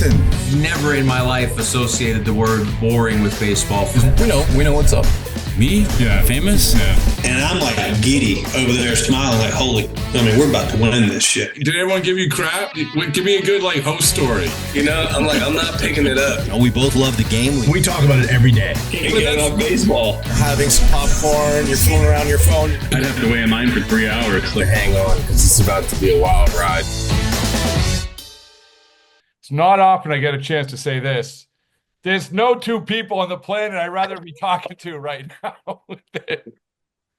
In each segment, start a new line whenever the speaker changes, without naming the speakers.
listen, never in my life associated the word boring with baseball.
We know what's up.
Me? Yeah. Famous? Yeah.
And I'm like giddy over there smiling like, we're about to win this shit.
Did everyone give you crap? Give me a good host story.
I'm not picking it up.
We both love the game.
We talk about it every day.
Getting on baseball.
Having some popcorn, you're fooling around your phone.
I'd have to wait in line for 3 hours.
Hang on, because it's about to be a wild ride.
It's not often I get a chance to say this. There's no two people on the planet I'd rather be talking to right now.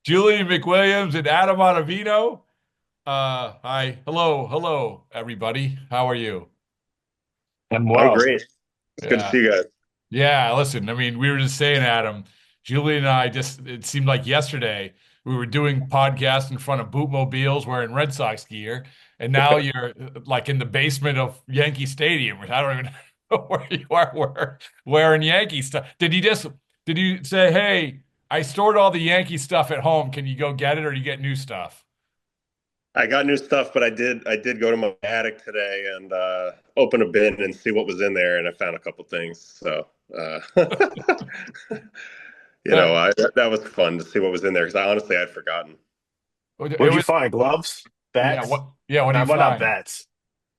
Julian McWilliams and Adam Ottavino. Hi. Hello, everybody. How are you?
I'm well.
Oh, great. It's good to see you guys.
Yeah, listen, we were just saying, Adam, Julian and I it seemed like yesterday we were doing podcasts in front of bootmobiles wearing Red Sox gear, and now you're like in the basement of Yankee Stadium, which I don't even know where you are wearing Yankee stuff. Did you say, hey, I stored all the Yankee stuff at home, can you go get it, or do you get new stuff?
I got new stuff, but I did go to my attic today and open a bin and see what was in there, and I found a couple things. So, that was fun to see what was in there, because honestly I'd forgotten.
What did you find? Gloves? Bats?
What do you find?
Not bats.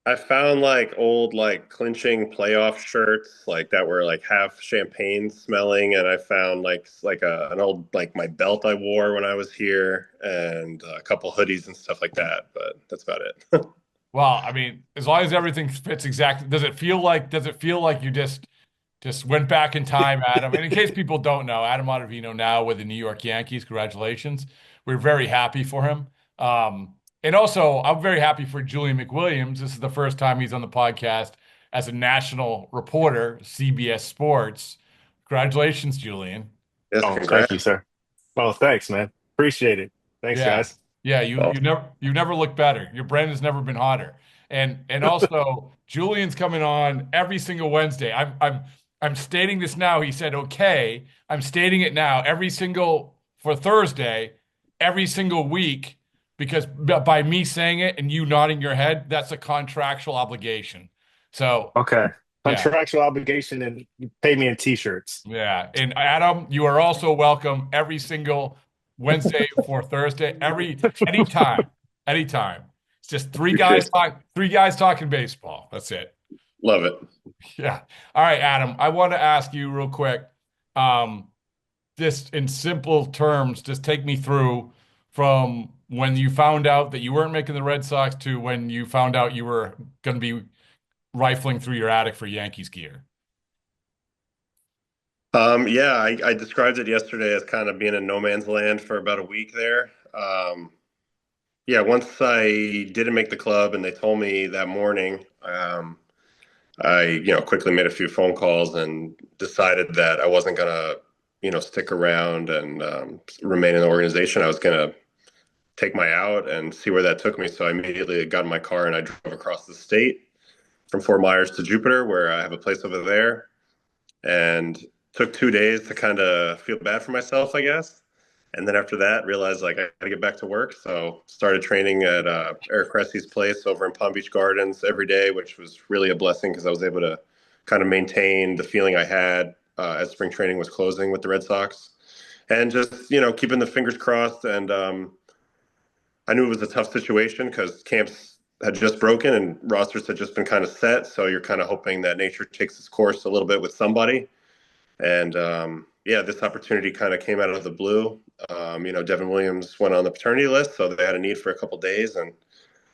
I found old clinching playoff shirts that were half champagne smelling, and I found an old my belt I wore when I was here, and a couple hoodies and stuff like that. But that's about it.
Well, as long as everything fits exactly, does it feel like you just went back in time, Adam? And in case people don't know, Adam Ottavino now with the New York Yankees. Congratulations. We're very happy for him. And also, I'm very happy for Julian McWilliams. This is the first time he's on the podcast as a national reporter, CBS Sports. Congratulations, Julian.
Yes,
thank you, sir. Well, thanks, man. Appreciate it. Thanks, guys.
Yeah, you've never looked better. Your brand has never been hotter. And also, Julian's coming on every single Wednesday. I'm stating this now. He said, okay. I'm stating it now. For Thursday, every single week. Because by me saying it and you nodding your head, that's a contractual obligation. So
okay, contractual obligation, and you pay me in T-shirts.
Yeah, and Adam, you are also welcome every single Wednesday for Thursday, anytime. It's just three guys talking baseball. That's it.
Love it.
Yeah. All right, Adam. I want to ask you real quick. Just in simple terms, just take me through from when you found out that you weren't making the Red Sox to when you found out you were going to be rifling through your attic for Yankees gear.
I described it yesterday as kind of being in no man's land for about a week there. Once I didn't make the club and they told me that morning, I quickly made a few phone calls and decided that I wasn't going to stick around and remain in the organization. I was going to take my out and see where that took me. So I immediately got in my car and I drove across the state from Fort Myers to Jupiter, where I have a place over there, and took 2 days to kind of feel bad for myself, I guess. And then after that, realized I got to get back to work. So started training at Eric Cressy's place over in Palm Beach Gardens every day, which was really a blessing because I was able to kind of maintain the feeling I had as spring training was closing with the Red Sox, and just, keeping the fingers crossed. And I knew it was a tough situation because camps had just broken and rosters had just been kind of set. So you're kind of hoping that nature takes its course a little bit with somebody. And this opportunity kind of came out of the blue. Devin Williams went on the paternity list, so they had a need for a couple of days, and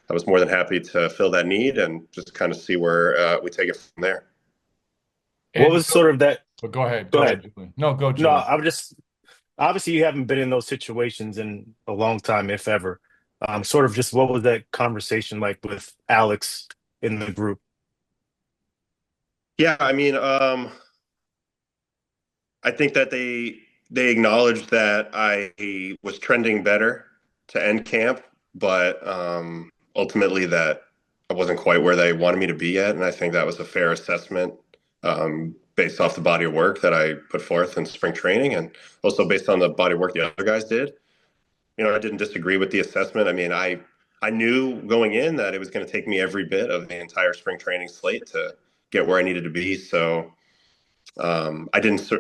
I was more than happy to fill that need and just kind of see where we take it from there.
What was sort of that?
Go ahead. No, go. Julian.
No, I'm just, obviously you haven't been in those situations in a long time, if ever. Sort of just what was that conversation like with Alex in the group?
Yeah, I think that they acknowledged that I was trending better to end camp, but ultimately that I wasn't quite where they wanted me to be yet. And I think that was a fair assessment based off the body of work that I put forth in spring training, and also based on the body of work the other guys did. I didn't disagree with the assessment. I knew going in that it was going to take me every bit of the entire spring training slate to get where I needed to be. So I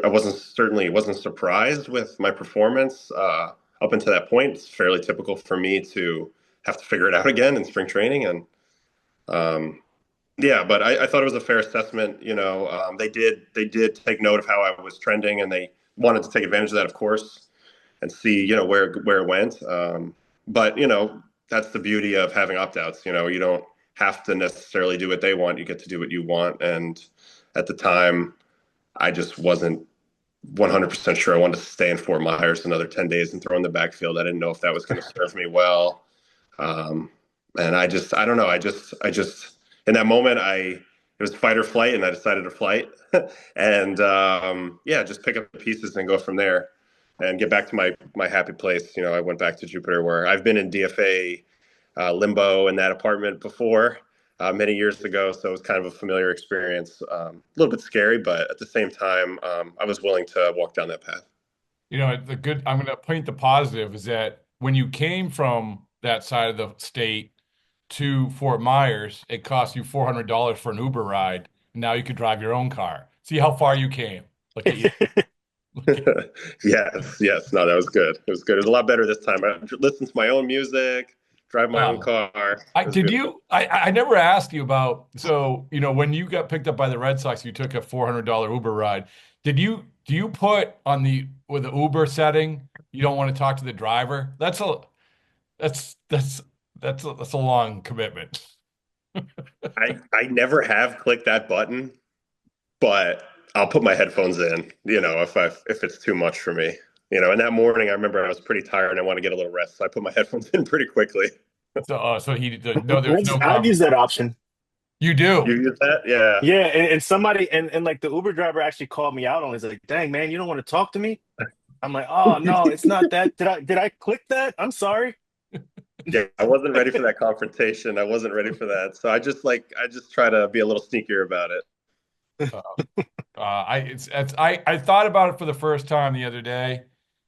wasn't surprised with my performance up until that point. It's fairly typical for me to have to figure it out again in spring training, and yeah, but I thought it was a fair assessment. They did take note of how I was trending, and they wanted to take advantage of that, of course, and see where it went. But that's the beauty of having opt-outs. You don't have to necessarily do what they want. You get to do what you want. And at the time, I just wasn't 100% sure I wanted to stay in Fort Myers another 10 days and throw in the backfield. I didn't know if that was going to serve me well. And I don't know. I just in that moment, it was fight or flight, and I decided to fight and just pick up the pieces and go from there and get back to my happy place. I went back to Jupiter, where I've been in DFA limbo in that apartment before many years ago. So it was kind of a familiar experience, a little bit scary, but at the same time, I was willing to walk down that path.
I'm going to point the positive is that when you came from that side of the state to Fort Myers, it cost you $400 for an Uber ride. Now you could drive your own car. See how far you came. Look at you.
Yes. No, that was good. It was good. It was a lot better this time. I listened to my own music, drive my own car.
I never asked you about, so, when you got picked up by the Red Sox, you took a $400 Uber ride. Do you put with the Uber setting, you don't want to talk to the driver? That's a long commitment.
I never have clicked that button, but I'll put my headphones in, if it's too much for me. And that morning I remember I was pretty tired and I want to get a little rest. So I put my headphones in pretty quickly.
So there's no
I've used that option.
You do?
You use that? Yeah.
Yeah, and somebody and like the Uber driver actually called me out on it. He's like, "Dang, man, you don't want to talk to me?" I'm like, "Oh no, it's not that. Did I click that? I'm sorry."
Yeah, I wasn't ready for that confrontation. I wasn't ready for that. So I just try to be a little sneakier about it.
I thought about it for the first time the other day,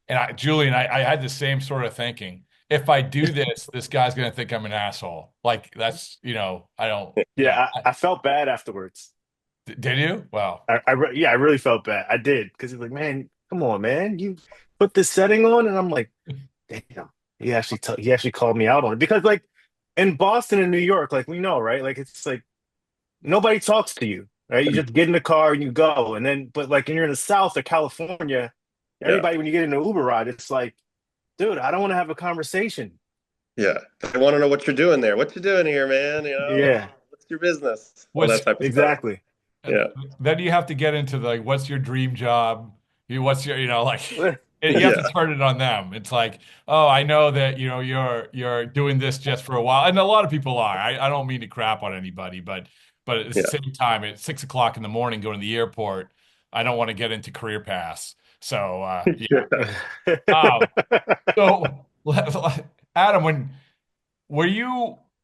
and Julian, I had the same sort of thinking. If I do this guy's going to think I'm an asshole. Like that's, I don't.
Yeah, I felt bad afterwards.
Did you? Wow.
I really felt bad. I did, because he's like, "Man, come on, man, you put this setting on," and I'm like, "Damn." He actually called me out on it, because like in Boston and New York, like we know, right? Like it's like nobody talks to you, right? You just get in the car and you go, but like when you're in the South or California, everybody when you get in an Uber ride, it's like, dude, I don't want to have a conversation.
Yeah, I want to know what you're doing there. What you doing here, man?
Yeah.
What's your business?
That
type of
exactly.
Stuff. Yeah.
Then you have to get into what's your dream job? What's your, and you have to turn it on them. It's like, oh, I know that you're doing this just for a while, and a lot of people are. I don't mean to crap on anybody, but at the same time, at 6 o'clock in the morning, going to the airport, I don't want to get into career pass. So, so Adam, when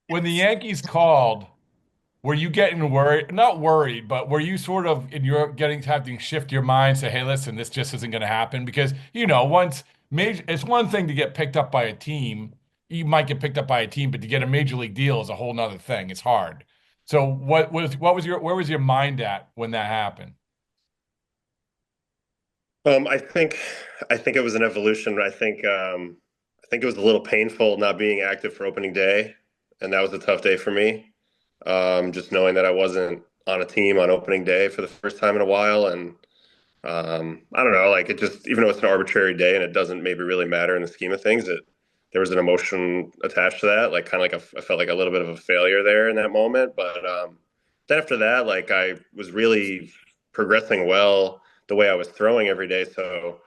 the Yankees called, were you getting worried? Not worried, but were you sort of having to shift your mind, say, "Hey, listen, this just isn't going to happen"? Because it's one thing to get picked up by a team. You might get picked up by a team, but to get a major league deal is a whole nother thing. It's hard. So where was your mind at when that happened?
I think it was an evolution. I think it was a little painful not being active for opening day, and that was a tough day for me. Just knowing that I wasn't on a team on opening day for the first time in a while, and I don't know, like it just, even though it's an arbitrary day and it doesn't maybe really matter in the scheme of things, there was an emotion attached to that, like kind of like I felt like a little bit of a failure there in that moment. But then after that, like I was really progressing well the way I was throwing every day. So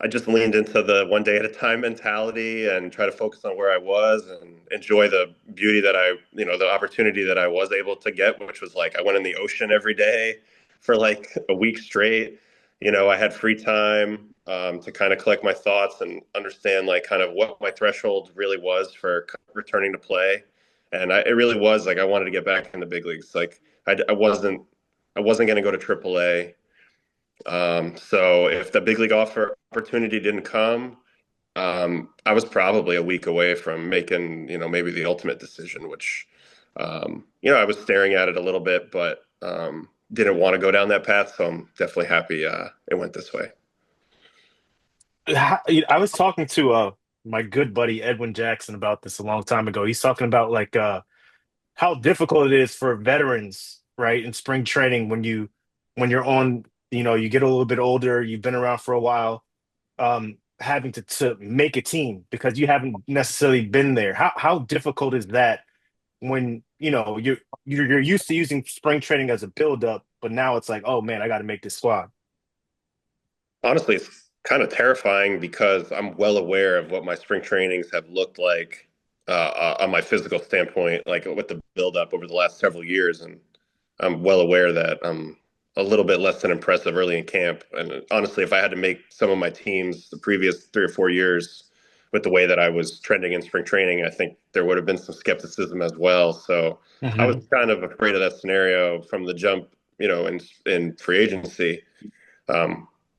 I just leaned into the one day at a time mentality and try to focus on where I was and enjoy the beauty that the opportunity that I was able to get, which was like I went in the ocean every day for like a week straight. I had free time to kind of collect my thoughts and understand like kind of what my threshold really was for returning to play. And it really was like I wanted to get back in the big leagues. Like I wasn't going to go to AAA. So if the big league opportunity didn't come, I was probably a week away from making, maybe the ultimate decision, which, I was staring at it a little bit, but didn't want to go down that path. So I'm definitely happy it went this way.
I was talking to my good buddy Edwin Jackson about this a long time ago. He's talking about like how difficult it is for veterans, right, in spring training when you're on, you get a little bit older, you've been around for a while, having to make a team because you haven't necessarily been there. How difficult is that when you're used to using spring training as a build up, but now it's like, oh man, I got to make this squad.
Honestly, it's kind of terrifying because I'm well aware of what my spring trainings have looked like on my physical standpoint, like with the build-up over the last several years, and I'm well aware that I'm a little bit less than impressive early in camp. And honestly, if I had to make some of my teams the previous 3 or 4 years with the way that I was trending in spring training, I think there would have been some skepticism as well. So I was kind of afraid of that scenario from the jump, in free agency.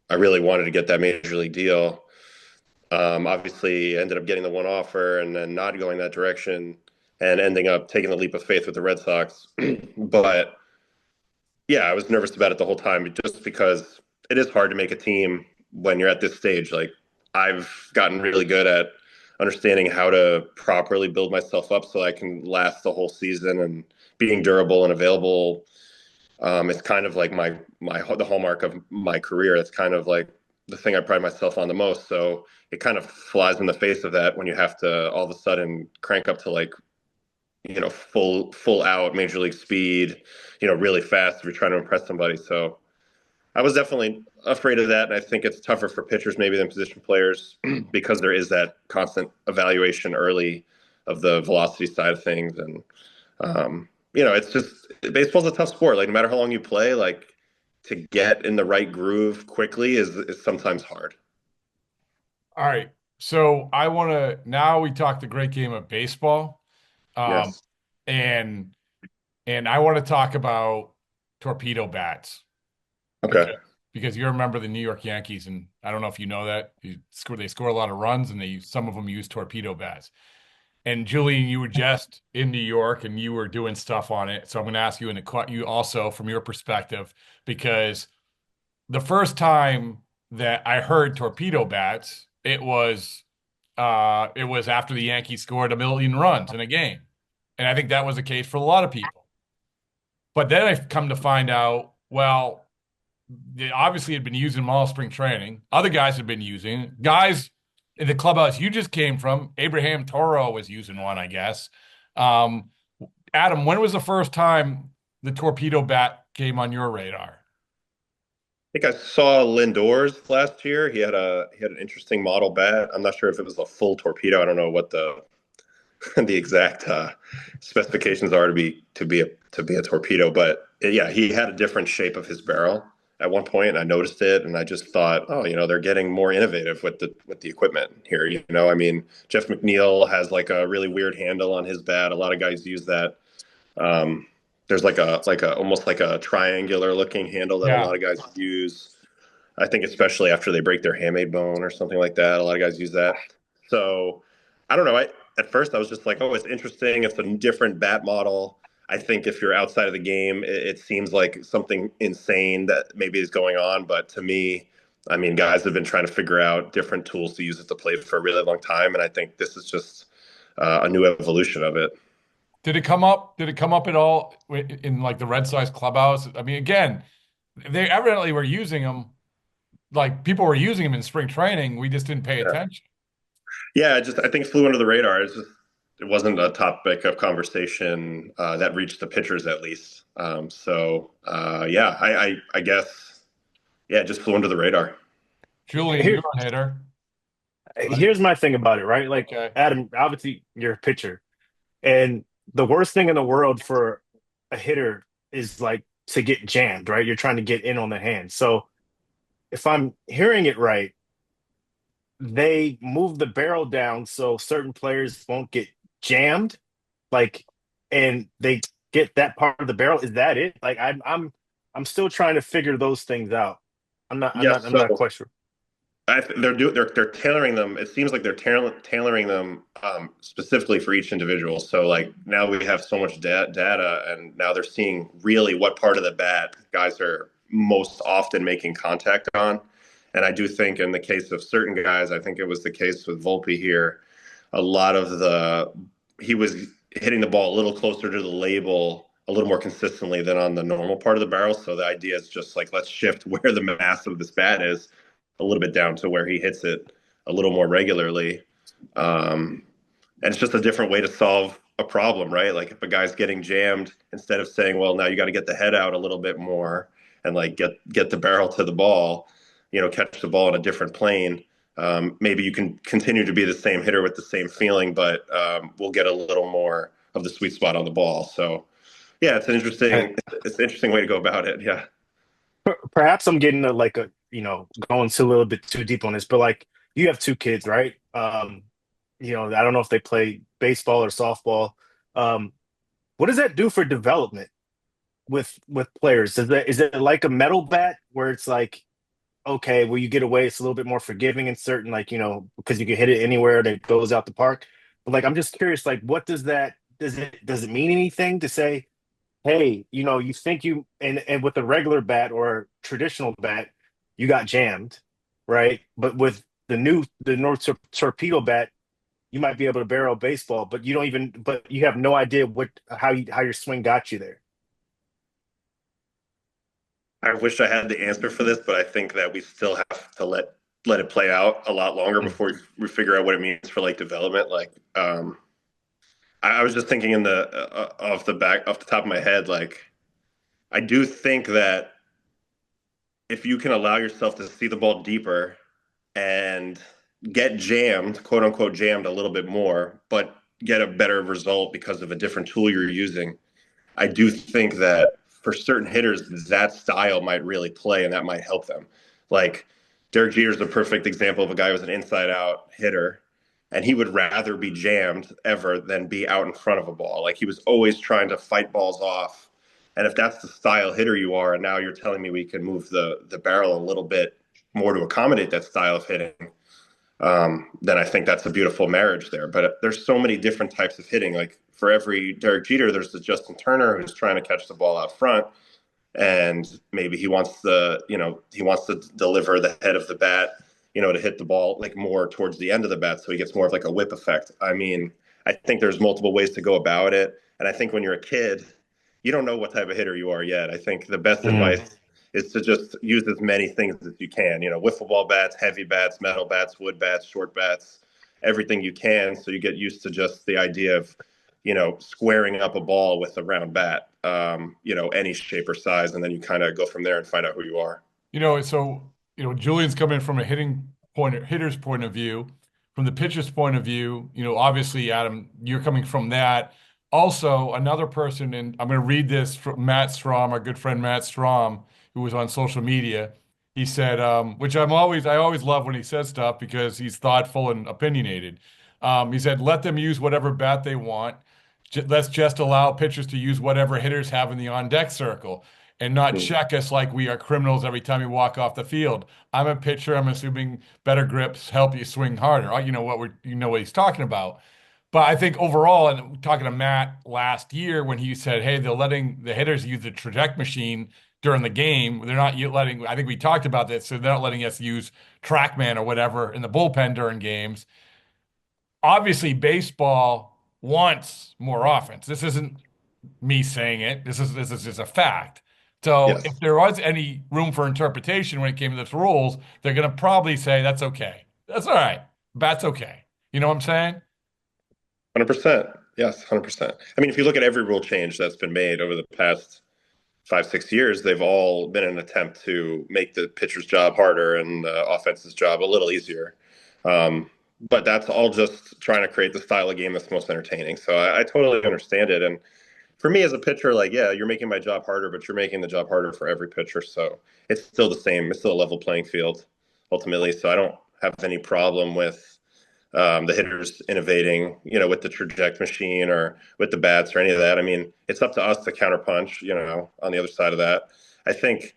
I really wanted to get that major league deal. Obviously, ended up getting the one offer and then not going that direction and ending up taking the leap of faith with the Red Sox. But yeah, I was nervous about it the whole time just because it is hard to make a team when you're at this stage. Like, I've gotten really good at understanding how to properly build myself up so I can last the whole season, and being durable and available. It's kind of like the hallmark of my career. It's kind of like the thing I pride myself on the most. So it kind of flies in the face of that when you have to all of a sudden crank up to full out major league speed, really fast if you're trying to impress somebody. So I was definitely afraid of that. And I think it's tougher for pitchers maybe than position players because there is that constant evaluation early of the velocity side of things. And, it's just, baseball's a tough sport. Like, no matter how long you play, like, to get in the right groove quickly is sometimes hard.
All right. So now we talked the great game of baseball.
Yes.
And I want to talk about torpedo bats.
Okay.
Because you remember the New York Yankees, and I don't know if you know that they score a lot of runs, and some of them use torpedo bats. And Julian, you were just in New York and you were doing stuff on it. So I'm going to ask you also from your perspective, because the first time that I heard torpedo bats, it was after the Yankees scored 1,000,000 runs in a game. And I think that was the case for a lot of people. But then I've come to find out, well, they obviously had been using them all spring training. Other guys had been using it. Guys in the clubhouse you just came from, Abraham Toro was using one, I guess. Adam, when was the first time the torpedo bat came on your radar?
I think I saw Lindor's last year. He had an interesting model bat. I'm not sure if it was a full torpedo. I don't know what the exact specifications are to be a torpedo, but yeah, he had a different shape of his barrel at one point, and I noticed it, and I just thought, oh, they're getting more innovative with the equipment here. I mean, Jeff McNeil has like a really weird handle on his bat. A lot of guys use that. There's like a almost like a triangular looking handle that a lot of guys use. I think especially after they break their hamate bone or something like that, a lot of guys use that. So I don't know. At first I was just like, oh, it's interesting. It's a different bat model. I think if you're outside of the game, it seems like something insane that maybe is going on. But to me, I mean, guys have been trying to figure out different tools to use at the plate for a really long time. And I think this is just a new evolution of it.
Did it come up at all in like the Red Sox clubhouse? I mean, again, they evidently were using them. Like, people were using them in spring training. We just didn't pay attention.
Yeah, I think it flew under the radar. It wasn't a topic of conversation that reached the pitchers, at least. I guess, it just flew under the radar.
Julian, you're a hitter.
Here's my thing about it, right? Like,
Okay.
Adam, obviously you're a pitcher, and the worst thing in the world for a hitter is like to get jammed, right? You're trying to get in on the hand. So if I'm hearing it right, they move the barrel down so certain players won't get jammed, like, and they get that part of the barrel. Is that it? Like, I'm still trying to figure those things out. I'm not quite sure.
They're tailoring them. It seems like they're tailoring them specifically for each individual. So like now we have so much data, and now they're seeing really what part of the bat guys are most often making contact on. And I do think in the case of certain guys, I think it was the case with Volpe here. A lot of he was hitting the ball a little closer to the label a little more consistently than on the normal part of the barrel. So the idea is just like, let's shift where the mass of this bat is a little bit down to where he hits it a little more regularly. And it's just a different way to solve a problem, right? Like if a guy's getting jammed, instead of saying, well, now you got to get the head out a little bit more and like get the barrel to the ball, catch the ball in a different plane. Maybe you can continue to be the same hitter with the same feeling, but we'll get a little more of the sweet spot on the ball. So yeah, it's an interesting way to go about it. Yeah.
Perhaps I'm getting going to a little bit too deep on this, but like you have two kids, right? I don't know if they play baseball or softball. What does that do for development with players? Is it like a metal bat where it's like, okay, well, you get away, it's a little bit more forgiving in certain, because you can hit it anywhere that goes out the park. But like, I'm just curious, like, what does it mean anything to say, hey, you think and with a regular bat or traditional bat, you got jammed, right? But with the North Torpedo bat, you might be able to barrel baseball, but you have no idea how your swing got you there.
I wish I had the answer for this, but I think that we still have to let it play out a lot longer before we figure out what it means for like development. Like, I was just thinking off the top of my head, like, I do think that if you can allow yourself to see the ball deeper and get jammed, quote unquote, jammed a little bit more, but get a better result because of a different tool you're using, I do think that for certain hitters, that style might really play and that might help them. Like Derek Jeter is a perfect example of a guy who was an inside out hitter, and he would rather be jammed ever than be out in front of a ball. Like he was always trying to fight balls off. And if that's the style hitter you are, and now you're telling me we can move the barrel a little bit more to accommodate that style of hitting, then I think that's a beautiful marriage there. But there's so many different types of hitting. Like for every Derek Jeter, there's the Justin Turner who's trying to catch the ball out front, and maybe he wants to deliver the head of the bat, to hit the ball like more towards the end of the bat, so he gets more of like a whip effect. I mean, I think there's multiple ways to go about it, and I think when you're a kid, you don't know what type of hitter you are yet. I think the best advice is to just use as many things as you can. Wiffle ball bats, heavy bats, metal bats, wood bats, short bats, everything you can, so you get used to just the idea of squaring up a ball with a round bat, any shape or size, and then you kind of go from there and find out who you are.
Julian's coming from a hitter's point of view, from the pitcher's point of view. Obviously, Adam, you're coming from that. Also, another person, and I'm going to read this from Matt Strom, our good friend Matt Strom, who was on social media. He said, which I always love when he says stuff because he's thoughtful and opinionated. He said, let them use whatever bat they want. Let's just allow pitchers to use whatever hitters have in the on-deck circle and not check us like we are criminals every time we walk off the field. I'm a pitcher. I'm assuming better grips help you swing harder. You know what he's talking about. But I think overall, and talking to Matt last year when he said, hey, they're letting the hitters use the traject machine during the game. They're not letting, I think we talked about this, so they're not letting us use TrackMan or whatever in the bullpen during games. Obviously, baseball wants more offense. This isn't me saying it. This is just a fact. So yes, if there was any room for interpretation when it came to this rules, they're going to probably say, that's okay. That's all right. Bat's okay. You know what I'm saying?
100%. Yes, 100%. I mean, if you look at every rule change that's been made over the past 5-6 years, they've all been an attempt to make the pitcher's job harder and the offense's job a little easier. But that's all just trying to create the style of game that's most entertaining. So I totally understand it. And for me as a pitcher, like, yeah, you're making my job harder, but you're making the job harder for every pitcher. So it's still the same. It's still a level playing field ultimately. So I don't have any problem with the hitters innovating, with the traject machine or with the bats or any of that. I mean, it's up to us to counterpunch, on the other side of that. I think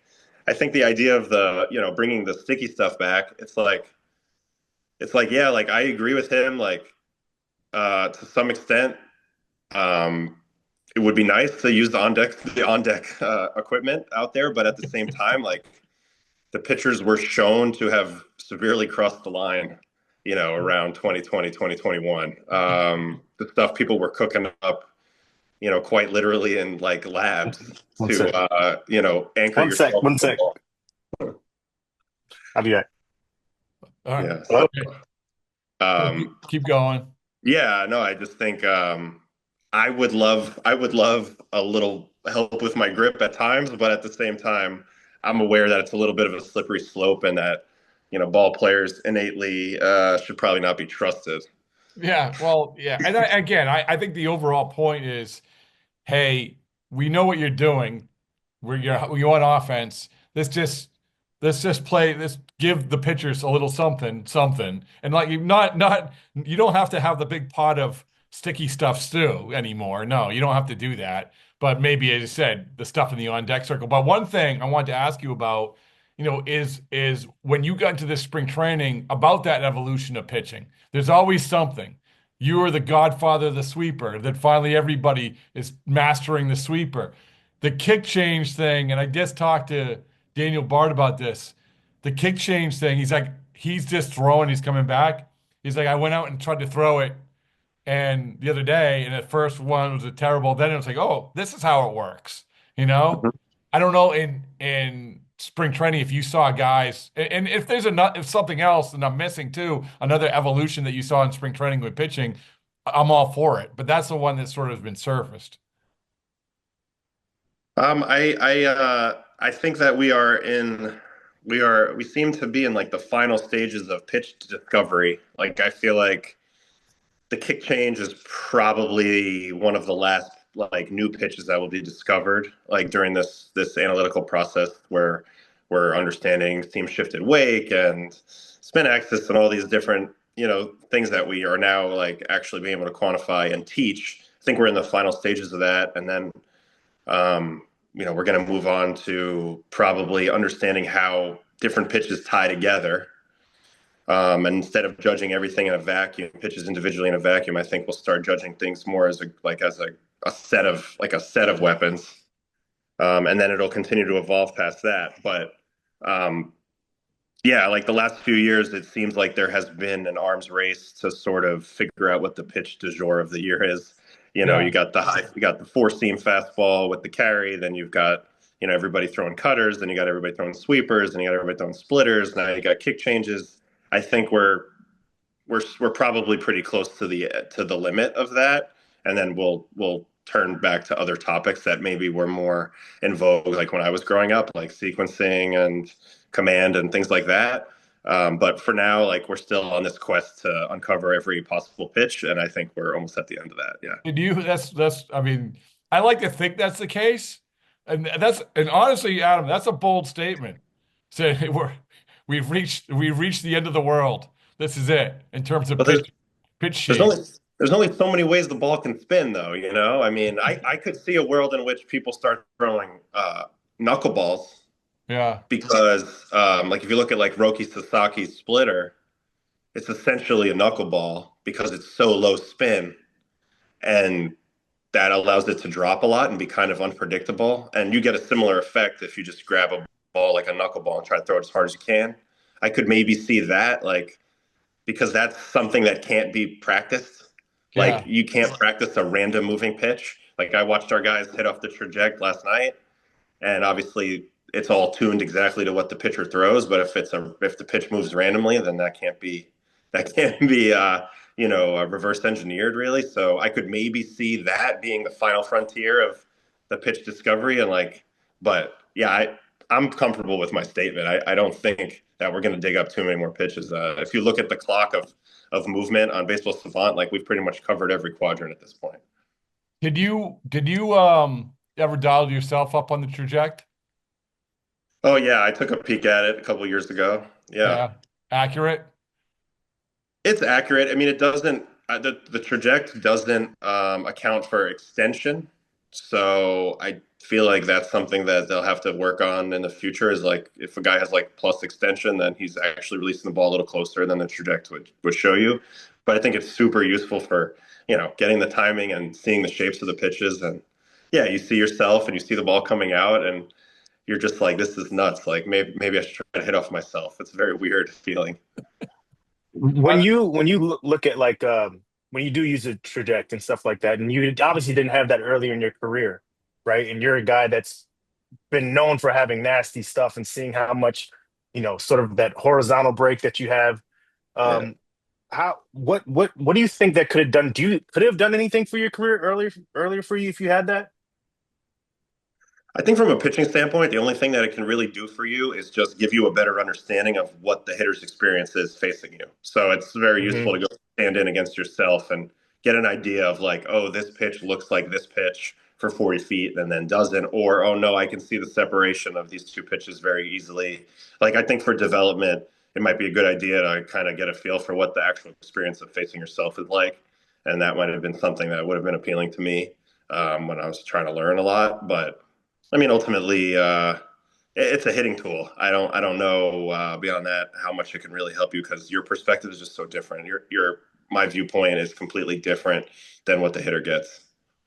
the idea of bringing the sticky stuff back, it's like, it's like, yeah, like I agree with him, like to some extent. Um, it would be nice to use the on deck equipment out there, but at the same time, like the pitchers were shown to have severely crossed the line, around 2020, 2021. The stuff people were cooking up, quite literally in like labs
One
to,
sec.
anchor
One sec.
yourself.
One sec. I'll be back.
All right.
Yeah.
Hello?
Keep going.
Yeah, no, I just think I would love a little help with my grip at times, but at the same time, I'm aware that it's a little bit of a slippery slope and that, ball players innately should probably not be trusted.
Yeah. Well, yeah. And I think the overall point is, hey, we know what you're doing. You're on offense. Let's just play. Let's give the pitchers a little something. And like you don't have to have the big pot of sticky stuff stew anymore. No, you don't have to do that. But maybe, as I said, the stuff in the on deck circle. But one thing I wanted to ask you about, is when you got into this spring training about that evolution of pitching. There's always something. You are the godfather of the sweeper. That finally everybody is mastering the sweeper. The kick change thing, and I just talked to Daniel Bard about this. The kick change thing, he's like, he's just throwing, he's coming back. He's like, I went out and tried to throw it and the other day, and at first one was a terrible, then it was like, oh, this is how it works. You know? I don't know in spring training if you saw guys, and if something else and I'm missing too, another evolution that you saw in spring training with pitching, I'm all for it. But that's the one that sort of been surfaced.
I think that we seem to be in like the final stages of pitch discovery. Like I feel like the kick change is probably one of the last like new pitches that will be discovered like during this analytical process where we're understanding seam shifted wake and spin axis and all these different things that we are now like actually being able to quantify and teach. I think we're in the final stages of that, and then we're going to move on to probably understanding how different pitches tie together. And instead of judging everything in a vacuum, pitches individually in a vacuum, I think we'll start judging things more as a set of weapons. And then it'll continue to evolve past that. But yeah, like the last few years, it seems like there has been an arms race to sort of figure out what the pitch du jour of the year is. You got the four seam fastball with the carry, then you've got everybody throwing cutters, then you got everybody throwing sweepers, then you got everybody throwing splitters. Now you got kick changes. I think we're probably pretty close to the limit of that, and then we'll turn back to other topics that maybe were more in vogue, like when I was growing up, like sequencing and command and things like that. But for now, like we're still on this quest to uncover every possible pitch, and I think we're almost at the end of that. Yeah.
That's. I mean, I like to think that's the case, and honestly, Adam, that's a bold statement. Say we've reached the end of the world. This is it in terms of pitch shape.
There's only so many ways the ball can spin, though. I mean, I could see a world in which people start throwing knuckleballs.
Yeah.
Because like if you look at like Roki Sasaki's splitter, it's essentially a knuckleball because it's so low spin, and that allows it to drop a lot and be kind of unpredictable. And you get a similar effect if you just grab a ball like a knuckleball and try to throw it as hard as you can. I could maybe see that, like, because that's something that can't be practiced.
Yeah.
Like you can't practice a random moving pitch. Like I watched our guys hit off the traject last night, and obviously it's all tuned exactly to what the pitcher throws. But if the pitch moves randomly, then that can't be reverse engineered really. So I could maybe see that being the final frontier of the pitch discovery. And but yeah, I'm comfortable with my statement. I don't think that we're going to dig up too many more pitches. If you look at the clock of movement on Baseball Savant, like we've pretty much covered every quadrant at this point.
Did you ever dial yourself up on the traject?
Oh yeah, I took a peek at it a couple of years ago. Yeah.
Accurate?
It's accurate. I mean, it doesn't. The traject doesn't account for extension. So I feel like that's something that they'll have to work on in the future is like if a guy has like plus extension, then he's actually releasing the ball a little closer than the trajectory would show you. But I think it's super useful for, getting the timing and seeing the shapes of the pitches. And yeah, you see yourself and you see the ball coming out and you're just like, this is nuts. Like maybe I should try to hit off myself. It's a very weird feeling.
When you look at like when you do use a traject and stuff like that, and you obviously didn't have that earlier in your career, right? And you're a guy that's been known for having nasty stuff and seeing how much, sort of that horizontal break that you have.
Yeah.
What do you think that could have done? Could it have done anything for your career earlier for you if you had that?
I think from a pitching standpoint, the only thing that it can really do for you is just give you a better understanding of what the hitter's experience is facing you. So it's very
Hmm.
useful to go stand in against yourself and get an idea of like, oh, this pitch looks like this pitch for 40 feet and then doesn't, or oh no, I can see the separation of these two pitches very easily. Like I think for development, it might be a good idea to kind of get a feel for what the actual experience of facing yourself is like. And that might have been something that would have been appealing to me when I was trying to learn a lot. But I mean, ultimately, it's a hitting tool. I don't know beyond that how much it can really help you because your perspective is just so different. My viewpoint is completely different than what the hitter gets.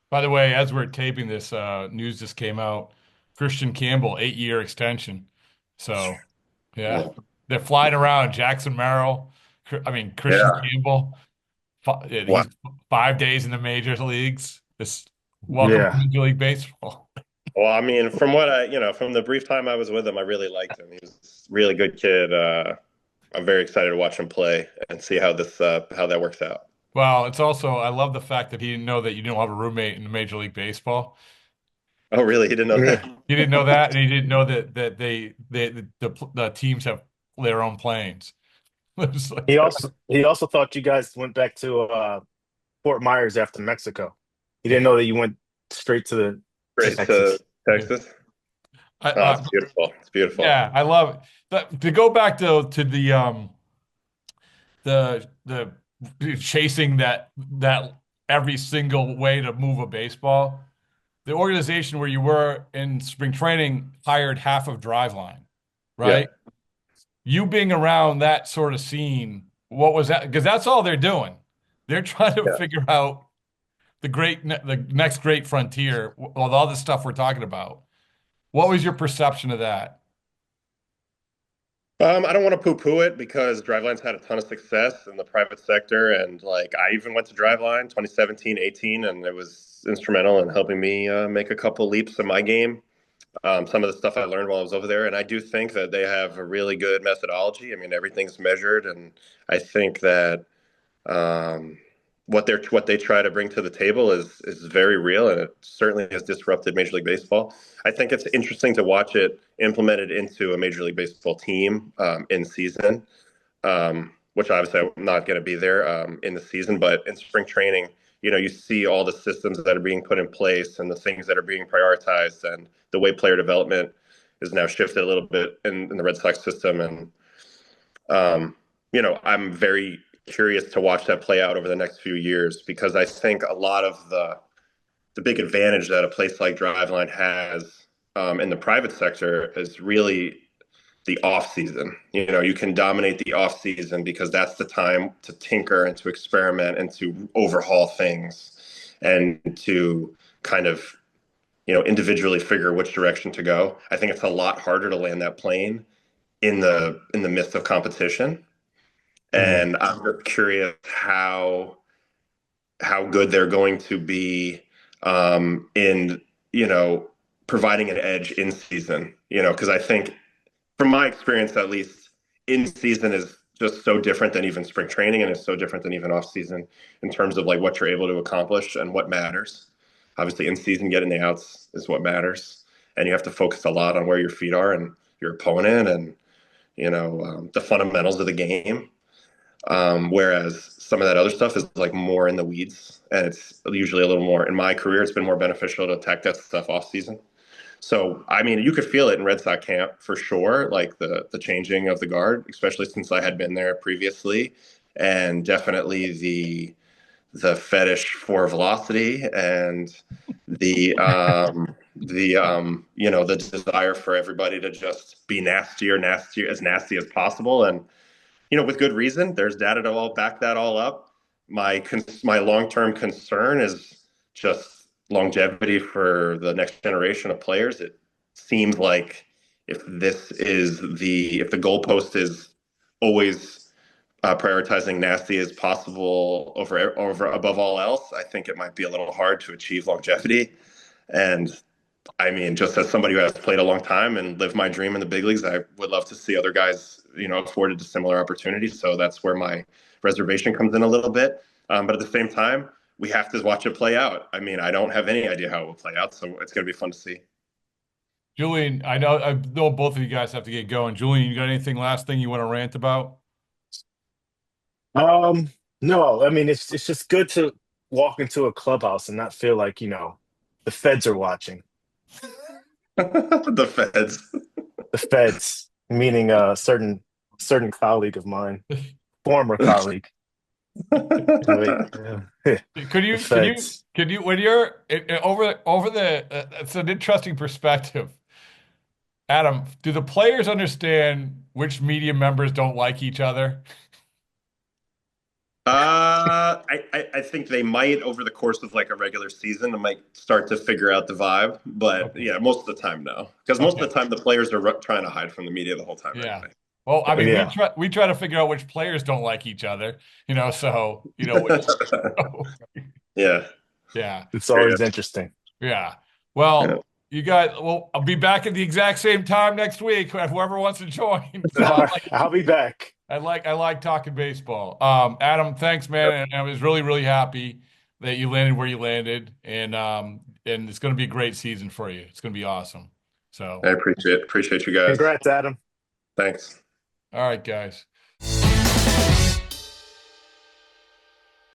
By the way, as we're taping this, news just came out. Christian Campbell, 8-year extension. So, yeah,
Cool.
they're flying around. Jackson Merrill, Christian
Yeah.
Campbell.
Wow.
He's 5 days in the major leagues. This welcome to
Yeah.
Major League Baseball.
Well, I mean, from what from the brief time I was with him, I really liked him. He was a really good kid. I'm very excited to watch him play and see how that works out.
Well, it's also I love the fact that he didn't know that you don't have a roommate in Major League Baseball.
Oh, really? He didn't know
Yeah.
that?
He didn't know that, and he didn't know that the teams have their own planes. It's like,
He also thought you guys went back to Fort Myers after Mexico. He didn't know that you went straight to
Great to
Texas.
Texas.
I,
Oh, it's beautiful. It's beautiful.
yeah, I love it. To go back to the chasing that every single way to move a baseball. The organization where you were in spring training hired half of Driveline, right? You being around that sort of scene, what was that? Because that's all they're doing. They're trying to
Yeah.
figure out the next great frontier with all the stuff we're talking about. What was your perception of that?
I don't want to poo-poo it because Driveline's had a ton of success in the private sector, and like I even went to Driveline 2017, 18, and it was instrumental in helping me make a couple leaps in my game. Some of the stuff I learned while I was over there, and I do think that they have a really good methodology. I mean, everything's measured, and I think that um, what they try to bring to the table is very real, and it certainly has disrupted Major League Baseball. I think it's interesting to watch it implemented into a Major League Baseball team in season, which obviously I'm not going to be there in the season, but in spring training, you see all the systems that are being put in place and the things that are being prioritized, and the way player development is now shifted a little bit in the Red Sox system, and I'm very curious to watch that play out over the next few years because I think a lot of the big advantage that a place like Driveline has in the private sector is really the off season. You can dominate the off season because that's the time to tinker and to experiment and to overhaul things and to kind of individually figure which direction to go. I think it's a lot harder to land that plane in the midst of competition.
Mhm.
And I'm just curious how good they're going to be in providing an edge in season. Because I think from my experience, at least, in season is just so different than even spring training, and it's so different than even off season in terms of like what you're able to accomplish and what matters. Obviously, in season, getting the outs is what matters, and you have to focus a lot on where your feet are and your opponent, and the fundamentals of the game. Whereas some of that other stuff is like more in the weeds, and it's usually a little more. In my career, it's been more beneficial to attack that stuff off season. So, I mean, you could feel it in Red Sox camp for sure, like the changing of the guard, especially since I had been there previously, and definitely the fetish for velocity and the desire for everybody to just be nasty as possible. And, with good reason. There's data to all back that all up. My long-term concern is just longevity for the next generation of players. It seems like if the goalpost is always prioritizing nasty as possible over above all else, I think it might be a little hard to achieve longevity. And I mean, just as somebody who has played a long time and lived my dream in the big leagues, I would love to see other guys, afforded a similar opportunities. So that's where my reservation comes in a little bit. But at the same time, we have to watch it play out. I mean, I don't have any idea how it will play out, so it's going to be fun to see.
Julian, I know both of you guys have to get going. Julian, you got anything last thing you want to rant about?
No, I mean it's just good to walk into a clubhouse and not feel like, the feds are watching.
The feds.
The feds, meaning a certain colleague of mine, former colleague.
Could you when you're over the it's an interesting perspective. Adam, do the players understand which media members don't like each other?
I think they might over the course of like a regular season. They might start to figure out the vibe, but yeah, most of the time, no, because most of the time the players are trying to hide from the media the whole time.
Yeah.
Anyway.
Well, I mean, we try to figure out which players don't like each other, so
Yeah.
Yeah.
It's always interesting.
Yeah. Well, you guys, I'll be back at the exact same time next week. Whoever wants to join. So
I'll be back.
I like talking baseball. Adam, thanks, man. And I was really, really happy that you landed where you landed, and it's going to be a great season for you. It's going to be awesome. So
I appreciate you guys.
Congrats, Adam.
Thanks.
All right, guys.